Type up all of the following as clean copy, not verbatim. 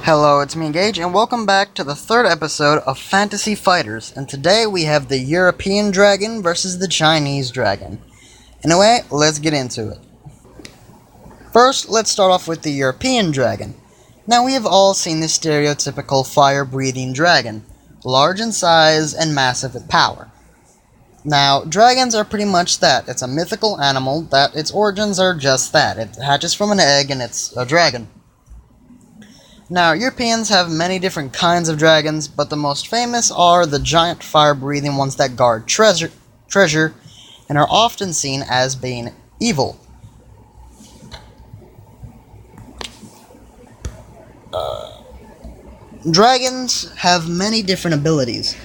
Hello, it's me, Gage, and welcome back to the third episode of Fantasy Fighters. And today we have the European Dragon versus the Chinese Dragon. Anyway, let's get into it. First, let's start off with the European Dragon. Now, we have all seen the stereotypical fire-breathing dragon, large in size and massive in power. Now, dragons are pretty much that. It's a mythical animal that its origins are just that. It hatches from an egg and it's a dragon. Now, Europeans have many different kinds of dragons, but the most famous are the giant fire-breathing ones that guard treasure and are often seen as being evil. Dragons have many different abilities.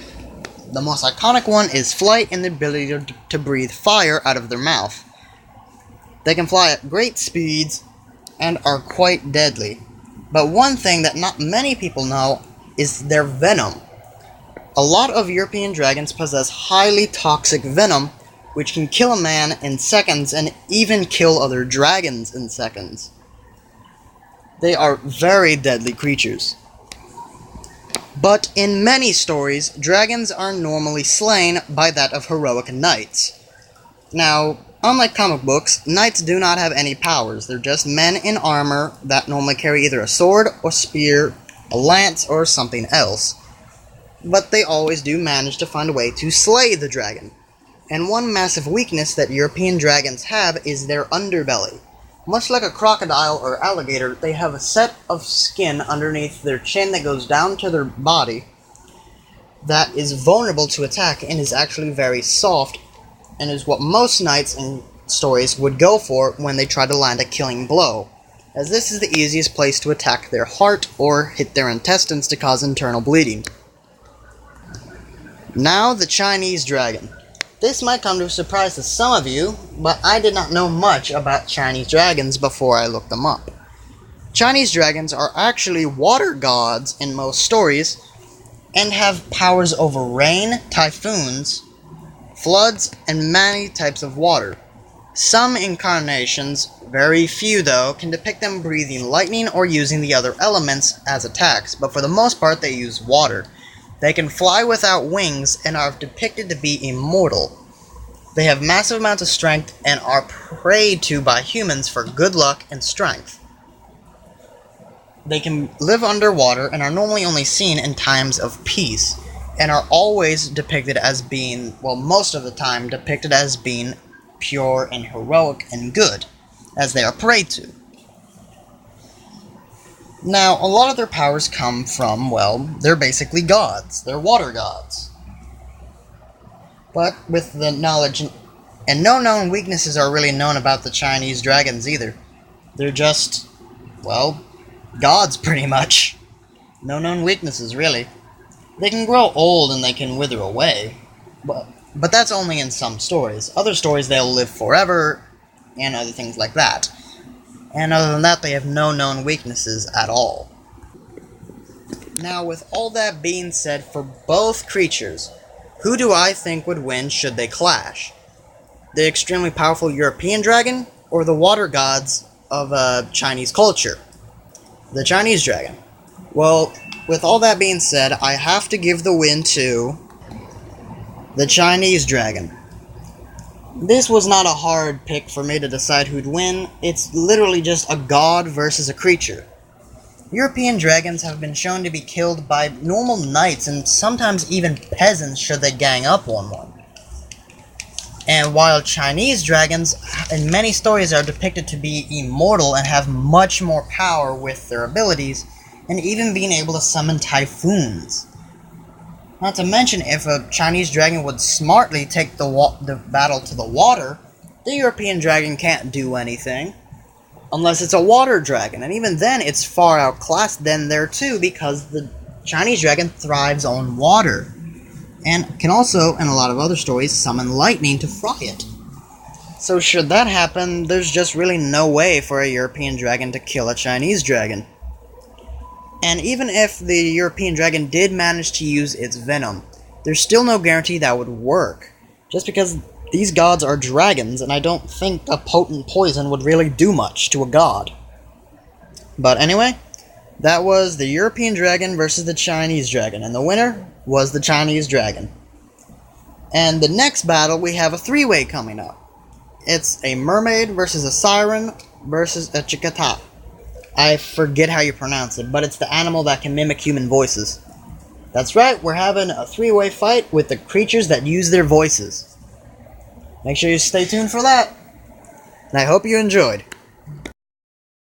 The most iconic one is flight and the ability to breathe fire out of their mouth. They can fly at great speeds and are quite deadly. But one thing that not many people know is their venom. A lot of European dragons possess highly toxic venom, which can kill a man in seconds and even kill other dragons in seconds. They are very deadly creatures. But in many stories, dragons are normally slain by that of heroic knights. Now, unlike comic books, knights do not have any powers. They're just men in armor that normally carry either a sword, or spear, a lance, or something else. But they always do manage to find a way to slay the dragon. And one massive weakness that European dragons have is their underbelly. Much like a crocodile or alligator, they have a set of skin underneath their chin that goes down to their body that is vulnerable to attack and is actually very soft, and is what most knights in stories would go for when they try to land a killing blow, as this is the easiest place to attack their heart or hit their intestines to cause internal bleeding. Now, the Chinese Dragon. This might come to a surprise to some of you, but I did not know much about Chinese dragons before I looked them up. Chinese dragons are actually water gods in most stories, and have powers over rain, typhoons, floods, and many types of water. Some incarnations, very few though, can depict them breathing lightning or using the other elements as attacks, but for the most part they use water. They can fly without wings and are depicted to be immortal. They have massive amounts of strength and are prayed to by humans for good luck and strength. They can live underwater and are normally only seen in times of peace, and are always depicted as being, well, most of the time depicted as being pure and heroic and good, as they are prayed to. Now, a lot of their powers come from, well, they're basically gods. They're water gods. But with the knowledge, and no known weaknesses are really known about the Chinese dragons either. They're just, well, gods pretty much. No known weaknesses, really. They can grow old and they can wither away, but that's only in some stories. Other stories they'll live forever, and other things like that. And other than that, they have no known weaknesses at all. Now, with all that being said, for both creatures, who do I think would win should they clash? The extremely powerful European dragon, or the water gods of Chinese culture? The Chinese dragon. Well, with all that being said, I have to give the win to the Chinese dragon. This was not a hard pick for me to decide who'd win. It's literally just a god versus a creature. European dragons have been shown to be killed by normal knights and sometimes even peasants should they gang up on one. And while Chinese dragons in many stories are depicted to be immortal and have much more power with their abilities, and even being able to summon typhoons. Not to mention, if a Chinese dragon would smartly take the battle to the water, the European dragon can't do anything. Unless it's a water dragon, and even then it's far outclassed than there too, because the Chinese dragon thrives on water. And can also, in a lot of other stories, summon lightning to fry it. So should that happen, there's just really no way for a European dragon to kill a Chinese dragon. And even if the European dragon did manage to use its venom, there's still no guarantee that would work. Just because these gods are dragons, and I don't think a potent poison would really do much to a god. But anyway, That was the European dragon versus the Chinese dragon, and the winner was the Chinese dragon. And the next battle, we have a three-way coming up. It's a mermaid versus a siren versus a chikata. I forget how you pronounce it, but it's the animal that can mimic human voices. That's right, we're having a three-way fight with the creatures that use their voices. Make sure you stay tuned for that. And I hope you enjoyed.